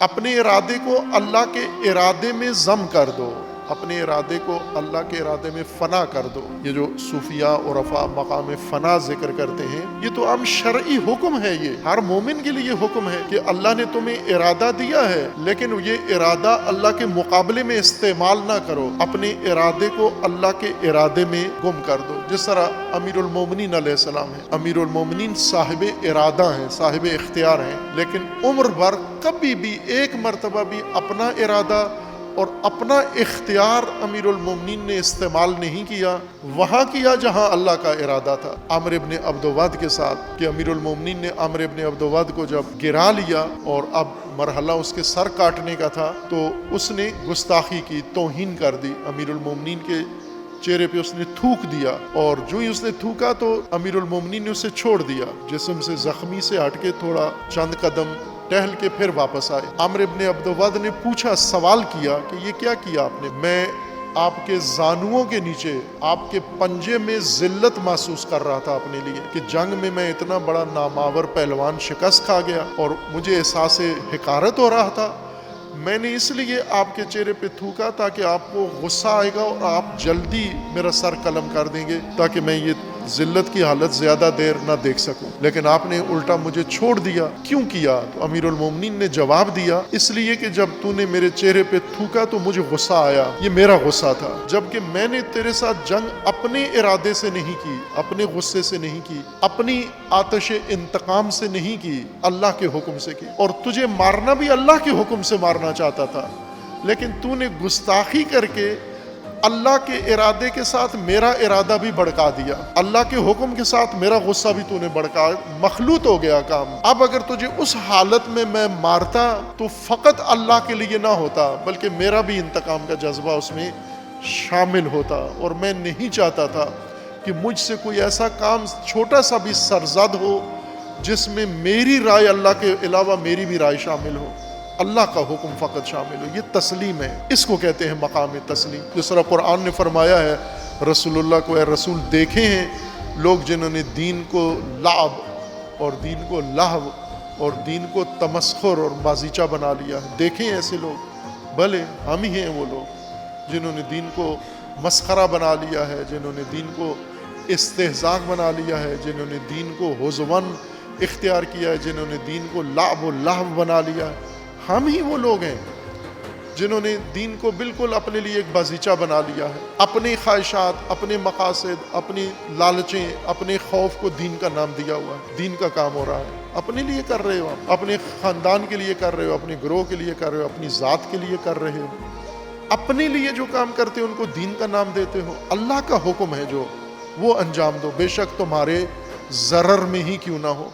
اپنے ارادے کو اللہ کے ارادے میں ضم کر دو، اپنے ارادے کو اللہ کے ارادے میں فنا کر دو۔ یہ جو صوفیاء عرفاء مقام فنا ذکر کرتے ہیں، یہ تو عام شرعی حکم ہے، یہ ہر مومن کے لیے یہ حکم ہے کہ اللہ نے تمہیں ارادہ دیا ہے، لیکن یہ ارادہ اللہ کے مقابلے میں استعمال نہ کرو، اپنے ارادے کو اللہ کے ارادے میں گم کر دو۔ جس طرح امیر المومنین علیہ السلام ہے، امیر المومنین صاحب ارادہ ہیں، صاحب اختیار ہیں، لیکن عمر بھر کبھی بھی ایک مرتبہ بھی اپنا ارادہ اور اپنا اختیار امیر المومنین نے استعمال نہیں کیا، وہاں کیا جہاں اللہ کا ارادہ تھا۔ عمرو ابن عبدود کے ساتھ کہ امیر المومنین نے عمرو ابن عبدود کو جب گرا لیا اور اب مرحلہ اس کے سر کاٹنے کا تھا، تو اس نے گستاخی کی، توہین کر دی، امیر المومنین کے چہرے پہ اس نے تھوک دیا، اور جو ہی اس نے تھوکا تو امیر المومنین نے اسے چھوڑ دیا، جسم سے زخمی سے ہٹ کے تھوڑا چند قدم ٹہل کے پھر واپس آئے۔ عمرو ابن عبدود نے پوچھا، سوال کیا کہ یہ کیا کیا آپ نے؟ میں آپ کے زانوؤں کے نیچے، آپ کے پنجے میں ذلت محسوس کر رہا تھا اپنے لیے کہ جنگ میں اتنا بڑا نامآور پہلوان شکست کھا گیا اور مجھے احساس حقارت ہو رہا تھا۔ میں نے اس لیے آپ کے چہرے پہ تھوکا تاکہ آپ کو غصہ آئے گا اور آپ جلدی میرا سر قلم کر دیں گے تاکہ میں یہ ذلت کی حالت زیادہ دیر نہ دیکھ سکوں، لیکن آپ نے الٹا مجھے چھوڑ دیا، کیوں کیا؟ تو امیر المومنین نے جواب دیا، اس لیے کہ جب تو نے میرے چہرے پہ تھوکا تو مجھے غصہ آیا، یہ میرا غصہ تھا، جبکہ میں نے تیرے ساتھ جنگ اپنے ارادے سے نہیں کی، اپنے غصے سے نہیں کی، اپنی آتش انتقام سے نہیں کی، اللہ کے حکم سے کی، اور تجھے مارنا بھی اللہ کے حکم سے مارنا چاہتا تھا، لیکن تو نے گستاخی کر کے اللہ کے ارادے کے ساتھ میرا ارادہ بھی بھڑکا دیا، اللہ کے حکم کے ساتھ میرا غصہ بھی تو نے بھڑکا، مخلوط ہو گیا کام۔ اب اگر تجھے اس حالت میں مارتا تو فقط اللہ کے لیے نہ ہوتا بلکہ میرا بھی انتقام کا جذبہ اس میں شامل ہوتا، اور میں نہیں چاہتا تھا کہ مجھ سے کوئی ایسا کام چھوٹا سا بھی سرزد ہو جس میں میری رائے اللہ کے علاوہ میری بھی رائے شامل ہو، اللہ کا حکم فقط شامل ہو۔ یہ تسلیم ہے، اس کو کہتے ہیں مقام تسلیم۔ جس طرح قرآن نے فرمایا ہے رسول اللہ کو، اے رسول دیکھے ہیں لوگ جنہوں نے دین کو لعب اور دین کو لہو اور دین کو تمسخر اور بازیچہ بنا لیا ہے، دیکھیں ایسے لوگ، بھلے ہم ہی ہیں وہ لوگ جنہوں نے دین کو مسخرہ بنا لیا ہے، جنہوں نے دین کو استہزاء بنا لیا ہے، جنہوں نے دین کو ہزون اختیار کیا ہے، جنہوں نے دین کو لعب و لہو بنا لیا ہے، ہم ہی وہ لوگ ہیں جنہوں نے دین کو بالکل اپنے لیے ایک بازیچہ بنا لیا ہے، اپنی خواہشات، اپنے مقاصد، اپنی لالچیں، اپنے خوف کو دین کا نام دیا ہوا ہے، دین کا کام ہو رہا ہے، اپنے لیے کر رہے ہو، آپ اپنے خاندان کے لیے کر رہے ہو، اپنے گروہ کے لیے کر رہے ہو، اپنی ذات کے لیے کر رہے ہو، اپنے لیے جو کام کرتے ہو ان کو دین کا نام دیتے ہو۔ اللہ کا حکم ہے جو وہ انجام دو، بے شک تمہارے ضرر میں ہی کیوں نہ ہو۔